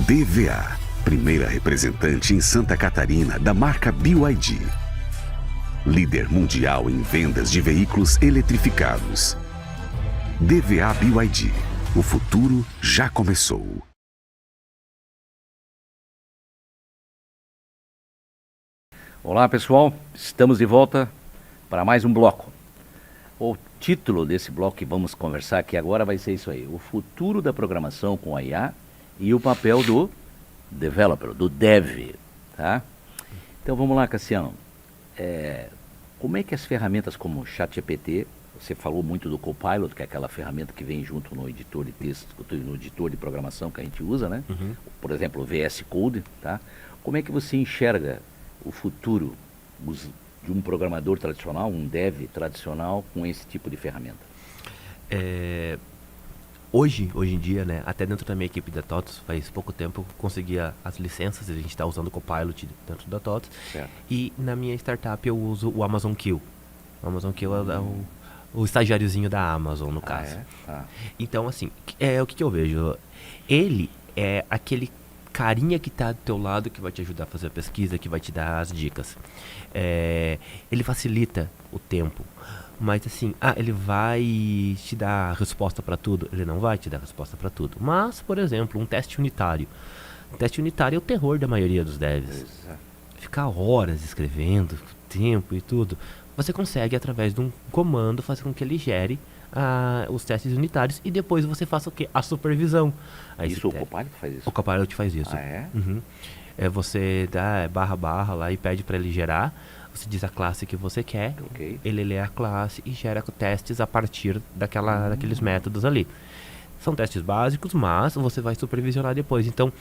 DVA, primeira representante em Santa Catarina da marca BYD. Líder mundial em vendas de veículos eletrificados. DVA BYD. O futuro já começou. Olá, pessoal. Estamos de volta para mais um bloco. O título desse bloco que vamos conversar aqui agora vai ser isso aí. O futuro da programação com a IA e o papel do developer, do dev, tá? Então vamos lá, Cassiano. Como é que as ferramentas como o ChatGPT, você falou muito do Copilot, que é aquela ferramenta que vem junto no editor de texto, no editor de programação que a gente usa, né? Por exemplo, o VS Code, tá? Como é que você enxerga o futuro de um programador tradicional, um dev tradicional, com esse tipo de ferramenta? Hoje em dia, né, até dentro da minha equipe da TOTOS, faz pouco tempo eu consegui as licenças, a gente está usando o Copilot dentro da TOTOS. Certo. E na minha startup eu uso o Amazon Q. O Amazon Q é o estagiáriozinho da Amazon, no caso. Então, assim, o que eu vejo? Ele é aquele carinha que está do teu lado, que vai te ajudar a fazer a pesquisa, que vai te dar as dicas. Ele facilita o tempo. Mas assim, ele vai te dar resposta para tudo? Ele não vai te dar resposta para tudo. Mas, por exemplo, um teste unitário. O teste unitário é o terror da maioria dos devs. Ficar horas escrevendo, tempo e tudo. Você consegue, através de um comando, fazer com que ele gere os testes unitários e depois você faça o quê? A supervisão. Aí Isso o Copilot faz isso? O Copilot faz isso. Você dá // lá e pede para ele gerar. Você diz a classe que você quer, ele lê a classe e gera testes a partir daqueles métodos ali. São testes básicos, mas você vai supervisionar depois. Então,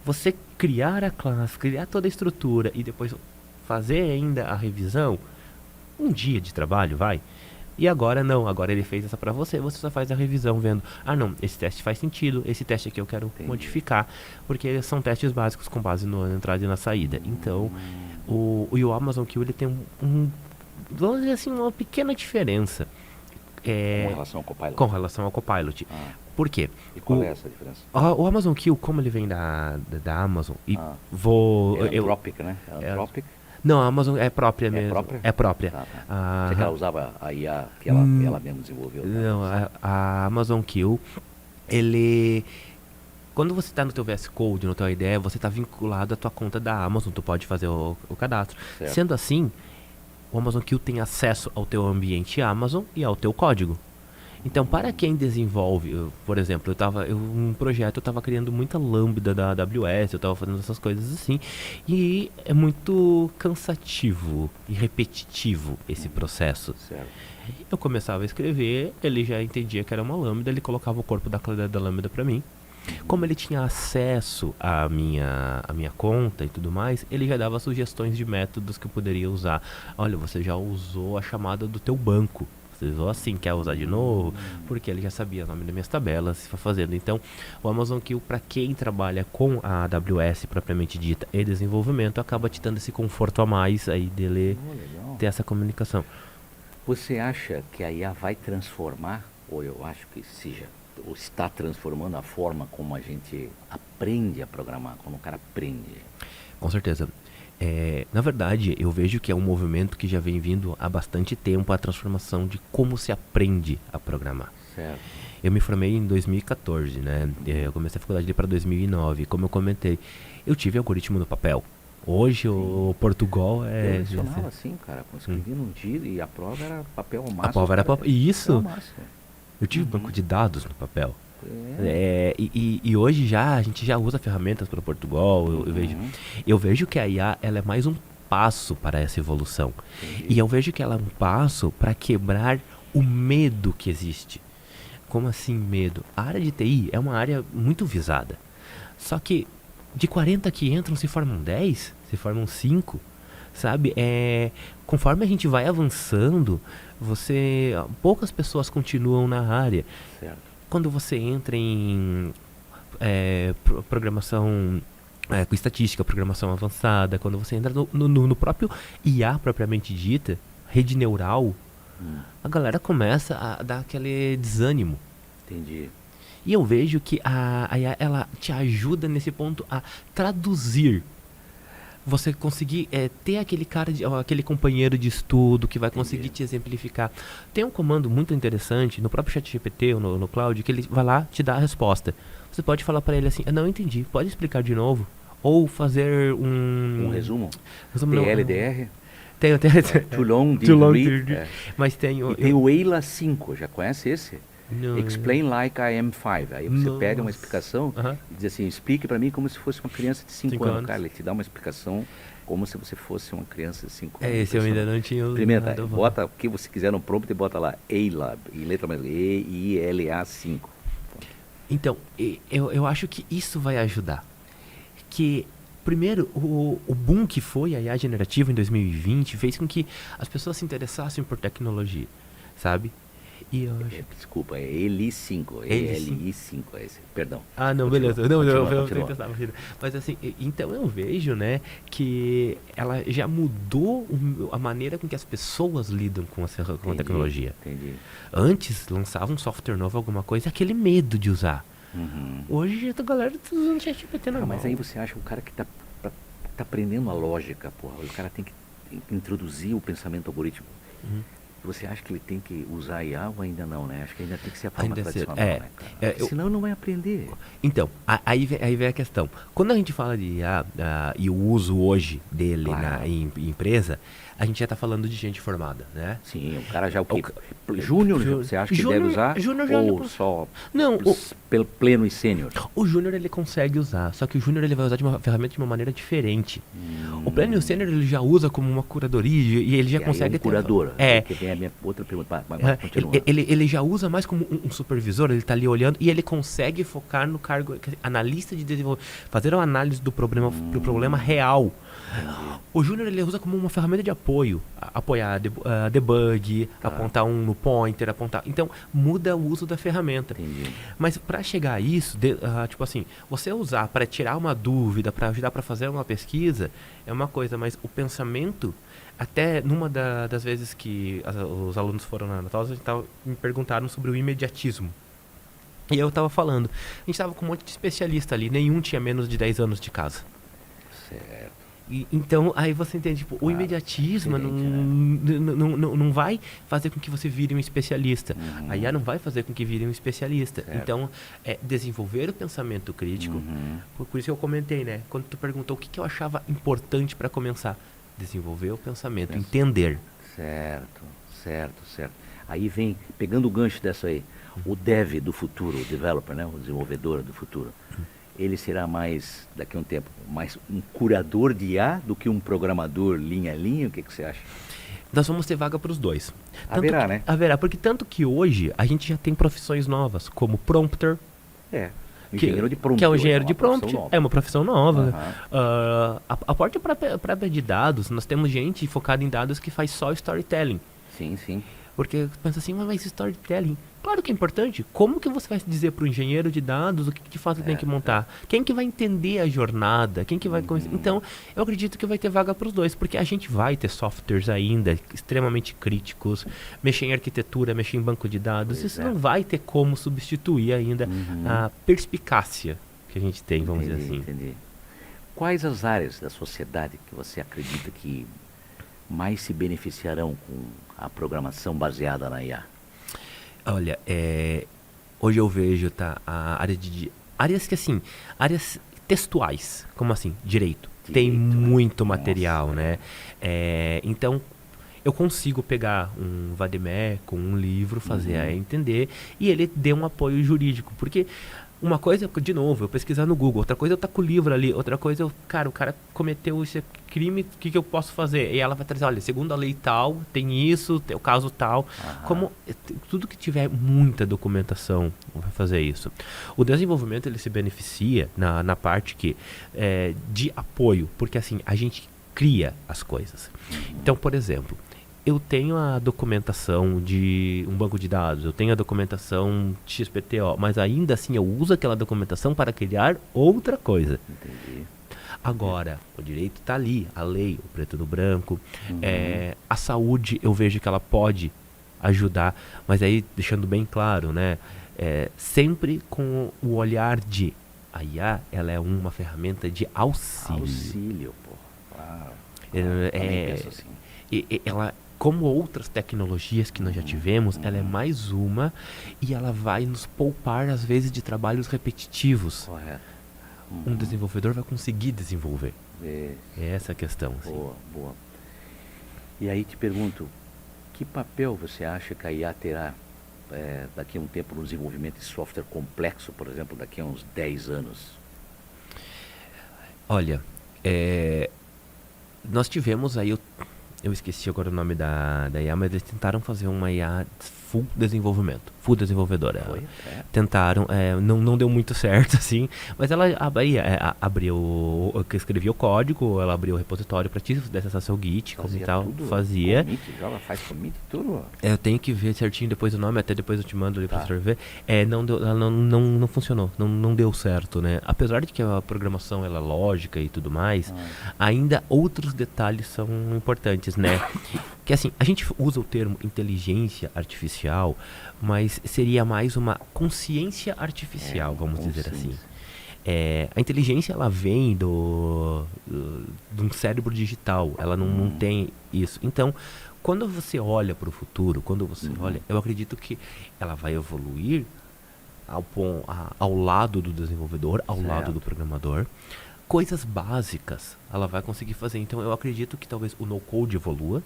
você criar a classe, criar toda a estrutura e depois fazer ainda a revisão, um dia de trabalho, vai. E agora não, agora ele fez essa para você só faz a revisão vendo, não, esse teste faz sentido, esse teste aqui eu quero modificar, porque são testes básicos com base na entrada e na saída. Então, o Amazon Q, ele tem vamos dizer assim, uma pequena diferença. Com relação ao Copilot? Com relação ao Copilot. Por quê? E qual é essa diferença? O Amazon Q, como ele vem da Amazon, É Anthropic, né? Anthropic. Não, a Amazon é própria mesmo. própria? É própria. Tá, tá. Ah, Você que ela usava a IA que ela mesmo desenvolveu. Tá? não, a Amazon Q, ele... Quando você está no teu VS Code, no teu IDE, você está vinculado à tua conta da Amazon, tu pode fazer o cadastro. Certo. Sendo assim, o Amazon Q tem acesso ao teu ambiente Amazon e ao teu código. Então, para quem desenvolve, por exemplo, um projeto, eu estava criando muita lambda da AWS, eu estava fazendo essas coisas assim, e é muito cansativo e repetitivo esse processo. Certo. Eu começava a escrever, ele já entendia que era uma lambda, ele colocava o corpo da lambda para mim. Como ele tinha acesso à minha conta e tudo mais, ele já dava sugestões de métodos que eu poderia usar. Olha, você já usou a chamada do teu banco. Você usou assim, quer usar de novo? Porque ele já sabia o nome das minhas tabelas, se for fazendo. Então, o Amazon Q, para quem trabalha com a AWS propriamente dita e desenvolvimento, acaba te dando esse conforto a mais aí dele ter essa comunicação. Você acha que a IA vai transformar, ou eu acho que ou está transformando a forma como a gente aprende a programar, como o cara aprende? Com certeza. Na verdade, eu vejo que é um movimento que já vem vindo há bastante tempo, a transformação de como se aprende a programar. Certo. Eu me formei em 2014, né? Eu comecei a faculdade ali para 2009. Como eu comentei, eu tive algoritmo no papel. Hoje o Portugal Eu funcionava assim, cara. Eu escrevi num dia e a prova era papel ao máximo. A prova era papel. Isso. Papel ao máximo. Eu tive banco de dados no papel. E hoje a gente já usa ferramentas para Portugal. Eu vejo que a IA ela é mais um passo para essa evolução. E eu vejo que ela é um passo para quebrar o medo que existe. Como assim medo? A área de TI é uma área muito visada. Só que de 40 que entram se formam 10, se formam 5. Sabe? Conforme a gente vai avançando, poucas pessoas continuam na área. Certo. Quando você entra em programação com estatística, programação avançada, quando você entra no próprio IA propriamente dita, rede neural, a galera começa a dar aquele desânimo. Entendi. E eu vejo que a IA ela te ajuda nesse ponto a traduzir. Você conseguir ter aquele companheiro de estudo que vai conseguir te exemplificar. Tem um comando muito interessante no próprio ChatGPT ou no Cloud que ele vai lá te dar a resposta. Você pode falar para ele assim, não entendi, pode explicar de novo? Ou fazer um resumo? Não, TLDR? Tem. Too long Too long didn't to read. read. Mas tem E tem o EILA 5, já conhece esse? Não. Explain like I am 5. Aí você pega uma explicação e diz assim, explique para mim como se fosse uma criança de 5 anos. Cara, ele te dá uma explicação como se você fosse uma criança de 5 anos. Esse eu ainda não tinha usado. Experimenta, bota o que você quiser no prompt e bota lá EILA, e letra mais EILA 5. Então, eu acho que isso vai ajudar. Que, primeiro, o boom que foi a IA generativa em 2020 fez com que as pessoas se interessassem por tecnologia, sabe? E eu acho... Desculpa, é ELI5, ELI5, é esse, perdão. Ah, não, Continua, beleza. Não, continua. Mas assim, então eu vejo, né, que ela já mudou a maneira com que as pessoas lidam com a tecnologia. Entendi. Antes, lançava um software novo, alguma coisa, aquele medo de usar. Hoje a galera tá usando o ChatGPT normal. Mas aí você acha que o cara que tá aprendendo a lógica, porra, o cara tem que introduzir o pensamento algoritmo. Você acha que ele tem que usar IA ou ainda não, né? Acho que ainda tem que ser a forma tradicional, né, cara? Senão ele não vai aprender. Então, aí vem a questão. Quando a gente fala de IA e o uso hoje dele em empresa, a gente já está falando de gente formada, né? Sim, o cara já o quê? Júnior, você acha que deve usar? Ou só pelo pleno e sênior? O júnior ele consegue usar, só que o júnior ele vai usar de uma ferramenta de uma maneira diferente. O pleno e o sênior ele já usa como uma curadoria e ele já consegue ter... curador. Que vem a minha outra pergunta. Ele já usa mais como um supervisor, ele está ali olhando e ele consegue focar no cargo analista de desenvolvimento, fazer uma análise do problema real. O Júnior ele usa como uma ferramenta de apoio, apoiar debug, apontar no pointer, apontar. Então muda o uso da ferramenta. Entendi. Mas para chegar a isso, tipo assim, você usar para tirar uma dúvida, para ajudar para fazer uma pesquisa é uma coisa, mas o pensamento, até numa das vezes que os alunos foram na Natal, me perguntaram sobre o imediatismo. E eu estava falando, a gente estava com um monte de especialista ali, nenhum tinha menos de 10 anos de casa. Certo. Então, aí você entende, tipo, o imediatismo não vai fazer com que você vire um especialista. A IA não vai fazer com que vire um especialista. Certo. Então, desenvolver o pensamento crítico, por isso que eu comentei, né? Quando tu perguntou o que eu achava importante para começar. Desenvolver o pensamento, entender. Certo. Aí vem, pegando o gancho dessa aí, o dev do futuro, o developer, né? O desenvolvedor do futuro. Ele será mais, daqui a um tempo, mais um curador de IA do que um programador linha a linha? O que você acha? Nós vamos ter vaga para os dois. Haverá, né? Haverá, porque tanto que hoje a gente já tem profissões novas, como prompter, Engenheiro de prompt. que é o engenheiro hoje, de prompt, é uma profissão nova. Aham. A parte própria de dados, nós temos gente focada em dados que faz só storytelling. Sim. Porque pensa assim, mas storytelling, claro que é importante. Como que você vai dizer para o engenheiro de dados o que de fato tem que montar? Quem que vai entender a jornada? Quem que vai... Então, eu acredito que vai ter vaga para os dois, porque a gente vai ter softwares ainda extremamente críticos, mexer em arquitetura, mexer em banco de dados, isso não vai ter como substituir ainda a perspicácia que a gente tem, vamos dizer assim. Entendi. Quais as áreas da sociedade que você acredita que mais se beneficiarão com a programação baseada na IA? Olha, hoje eu vejo, a área áreas que assim, áreas textuais, como assim, direito. Tem muito material, né? Então, eu consigo pegar um vademécum, um livro, fazer a entender, e ele dê um apoio jurídico, porque uma coisa, de novo, eu pesquisar no Google, outra coisa eu estar com o livro ali, outra coisa o cara cometeu esse crime, o que eu posso fazer? E ela vai trazer, olha, segundo a lei tal, tem isso, tem o caso tal. Como tudo que tiver muita documentação vai fazer isso. O desenvolvimento, ele se beneficia na parte de apoio, porque assim, a gente cria as coisas. Então, por exemplo, eu tenho a documentação de um banco de dados, eu tenho a documentação XPTO, mas ainda assim eu uso aquela documentação para criar outra coisa. Entendi. Agora, o direito está ali, a lei, o preto no branco, a saúde eu vejo que ela pode ajudar, mas aí deixando bem claro, né, sempre com o olhar de a IA, ela é uma ferramenta de auxílio. Auxílio, pô. Claro. Também penso assim. Ela, como outras tecnologias que nós já tivemos, ela é mais uma e ela vai nos poupar, às vezes, de trabalhos repetitivos. Correto. Um desenvolvedor vai conseguir desenvolver. É essa a questão. Assim. Boa. E aí te pergunto, que papel você acha que a IA terá daqui a um tempo no desenvolvimento de software complexo, por exemplo, daqui a uns 10 anos? Olha, nós tivemos aí, eu esqueci agora o nome da IA, mas eles tentaram fazer uma IA full desenvolvimento, full desenvolvedora. Tentaram, não deu muito certo, assim, mas ela abriu, que escrevia o código, ela abriu o repositório para ti, se pudesse acessar o Git, como e tal, fazia. Commit, ela faz commit tudo? Eu tenho que ver certinho depois o nome, até depois eu te mando ali pra você ver. Não deu, não funcionou, não deu certo, né? Apesar de que a programação ela é lógica e tudo mais, ainda outros detalhes são importantes, né? Que assim, a gente usa o termo inteligência artificial, mas seria mais uma consciência artificial, vamos dizer assim. A inteligência, ela vem de um cérebro digital, ela não tem isso. Então, quando você olha para o futuro, eu acredito que ela vai evoluir ao lado do desenvolvedor, ao lado do programador. Coisas básicas ela vai conseguir fazer. Então, eu acredito que talvez o no-code evolua.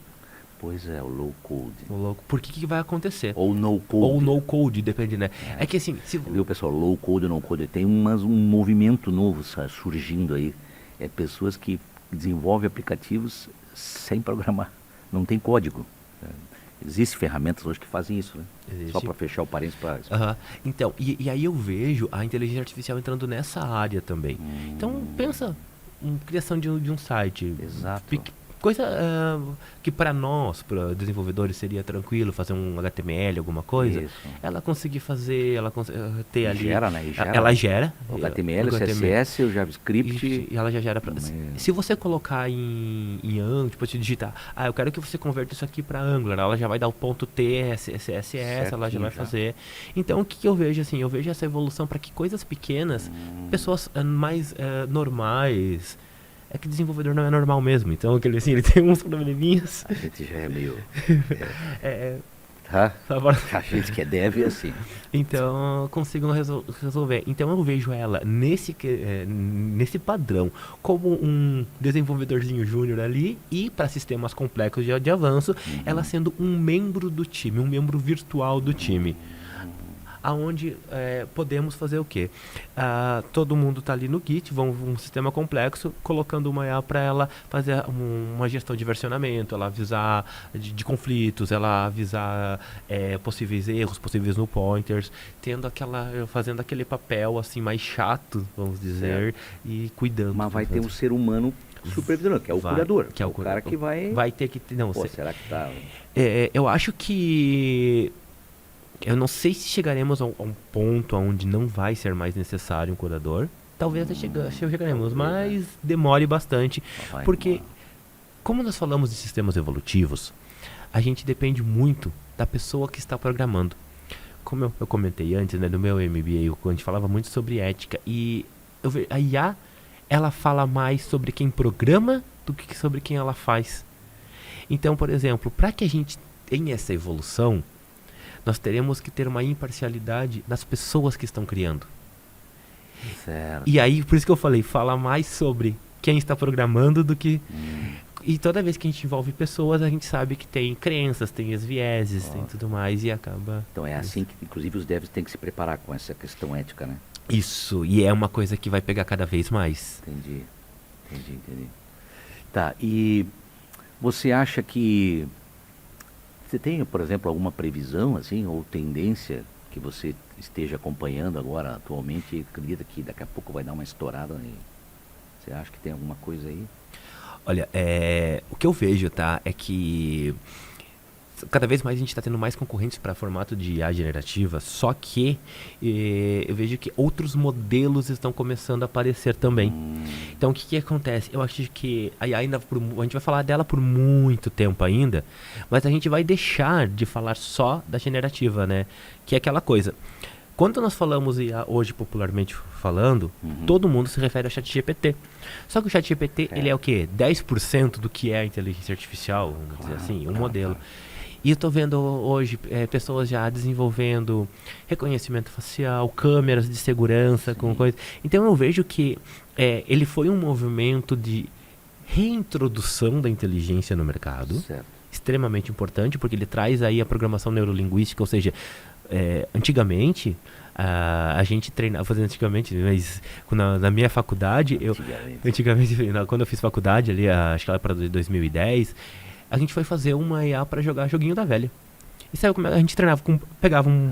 Pois é, o low-code. Por que vai acontecer? Ou no-code. Ou no-code, depende, né? É que assim... Viu, pessoal, low-code ou no-code, tem um movimento novo surgindo aí. Pessoas que desenvolvem aplicativos sem programar. Não tem código. Existem ferramentas hoje que fazem isso, né? Só para fechar o parênteses para... Então, e aí eu vejo a inteligência artificial entrando nessa área também. Então, pensa em criação de um site. Exato. Coisa que para nós, para desenvolvedores, seria tranquilo fazer um HTML, alguma coisa. Isso. Ela conseguir fazer, ela ter ali... Gera, né? Ela gera. O HTML, o CSS, o JavaScript... E ela já gera... Se você colocar em Angular, tipo, se digitar, eu quero que você converta isso aqui para Angular, ela já vai dar o ponto T, CSS, ela já vai fazer. Então, o que eu vejo, assim? Eu vejo essa evolução para que coisas pequenas, pessoas mais normais... é que desenvolvedor não é normal mesmo. Então, assim, ele tem uns probleminhas. A gente já é meio... É, Tá? agora- A gente que é dev é assim. Então, consigam resolver. Então, eu vejo ela nesse padrão como um desenvolvedorzinho júnior ali e para sistemas complexos de avanço, ela sendo um membro do time, um membro virtual do time. Aonde podemos fazer o quê? Todo mundo está ali no Git, um sistema complexo, colocando uma IA para ela fazer uma gestão de versionamento, ela avisar de conflitos, ela avisar possíveis erros, possíveis null pointers, fazendo aquele papel assim mais chato, vamos dizer, e cuidando. Mas vai ter um ser humano supervisionando, que é o curador. que é o cara que vai... Vai ter que... Não, Pô, será que tá... eu acho que... Eu não sei se chegaremos a um ponto onde não vai ser mais necessário um curador. Talvez até chegaremos, mas demore bastante. Vai Porque, demorar. como nós falamos de sistemas evolutivos, a gente depende muito da pessoa que está programando. Como eu comentei antes, né, no meu MBA, a gente falava muito sobre ética. E a IA, ela fala mais sobre quem programa do que sobre quem ela faz. Então, por exemplo, para que a gente tenha essa evolução, nós teremos que ter uma imparcialidade nas pessoas que estão criando. Certo. E aí, por isso que eu falei, fala mais sobre quem está programando do que... E toda vez que a gente envolve pessoas, a gente sabe que tem crenças, tem as vieses, tem tudo mais, e acaba... Então é assim que, inclusive, os devs têm que se preparar com essa questão ética, né? Isso, e é uma coisa que vai pegar cada vez mais. Entendi. Tá, e você acha que... Você tem, por exemplo, alguma previsão, assim, ou tendência que você esteja acompanhando agora, atualmente, e acredita que daqui a pouco vai dar uma estourada? Você acha que tem alguma coisa aí? Olha, o que eu vejo, tá, é que cada vez mais a gente está tendo mais concorrentes para formato de IA generativa, só que eu vejo que outros modelos estão começando a aparecer também. Então, o que acontece? Eu acho que a IA ainda, a gente vai falar dela por muito tempo ainda, mas a gente vai deixar de falar só da generativa, né? Que é aquela coisa. Quando nós falamos IA hoje, popularmente falando, todo mundo se refere ao ChatGPT. Só que o ChatGPT, ele é o quê? 10% do que é a inteligência artificial, vamos dizer assim, um modelo. E eu tô vendo hoje pessoas já desenvolvendo reconhecimento facial, câmeras de segurança, com coisa. Então eu vejo que ele foi um movimento de reintrodução da inteligência no mercado, Certo. extremamente importante, porque ele traz aí a programação neurolinguística, ou seja, antigamente a gente treinava, antigamente, mas na minha faculdade, antigamente, quando eu fiz faculdade ali, acho que ela para 2010, a gente foi fazer uma IA para jogar joguinho da velha. E sabe como a gente treinava? Pegava um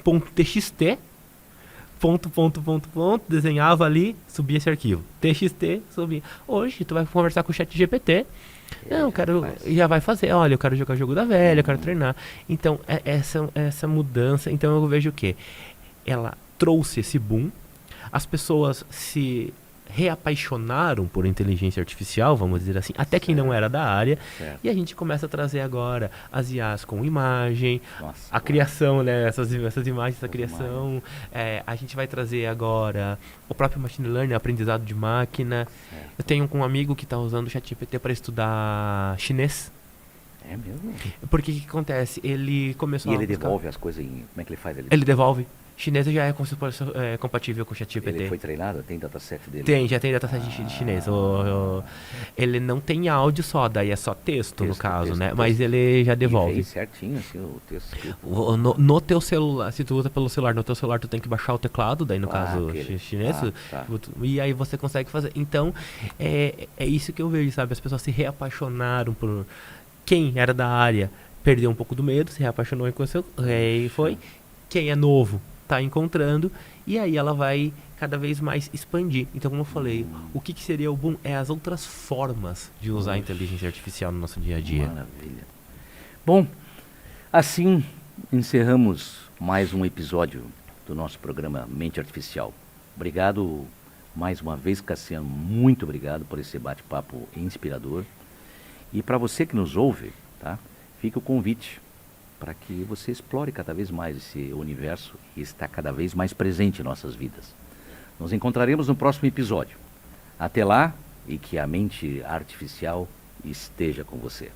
ponto TXT, ponto, desenhava ali, subia esse arquivo. TXT, subia. Hoje, tu vai conversar com o ChatGPT. Não, já vai fazer. Olha, eu quero jogar jogo da velha, eu quero treinar. Então, essa mudança, então eu vejo o quê? Ela trouxe esse boom, as pessoas se reapaixonaram por inteligência artificial, vamos dizer assim, até quem não era da área, e a gente começa a trazer agora as IAs com imagem, a criação, né, essas imagens, essa criação, a gente vai trazer agora o próprio machine learning, aprendizado de máquina. Eu tenho um amigo que está usando o ChatGPT para estudar chinês. É mesmo? Porque o que acontece? Ele começou E ele devolve as coisas em... Como é que ele faz? Ele devolve. Chinês já é compatível com o ChatGPT. Ele foi treinado? Tem dataset dele? Já tem dataset de chinês. Ele não tem áudio só, daí é só texto no caso, né? Mas ele já devolve. E vem certinho, assim, o texto escrito. No teu celular, se tu usa pelo celular, no teu celular tu tem que baixar o teclado, daí no caso chinês, e aí você consegue fazer. Então, é isso que eu vejo, sabe? As pessoas se reapaixonaram por... Quem era da área perdeu um pouco do medo, se reapaixonou e foi. Quem é novo tá encontrando, e aí ela vai cada vez mais expandir. Então, como eu falei, o que seria o boom? É as outras formas de usar a inteligência artificial no nosso dia a dia. Maravilha. Bom, assim encerramos mais um episódio do nosso programa Mente Artificial. Obrigado mais uma vez, Cassiano, muito obrigado por esse bate-papo inspirador. E para você que nos ouve, tá? Fica o convite para que você explore cada vez mais esse universo que está cada vez mais presente em nossas vidas. Nos encontraremos no próximo episódio. Até lá, e que a mente artificial esteja com você.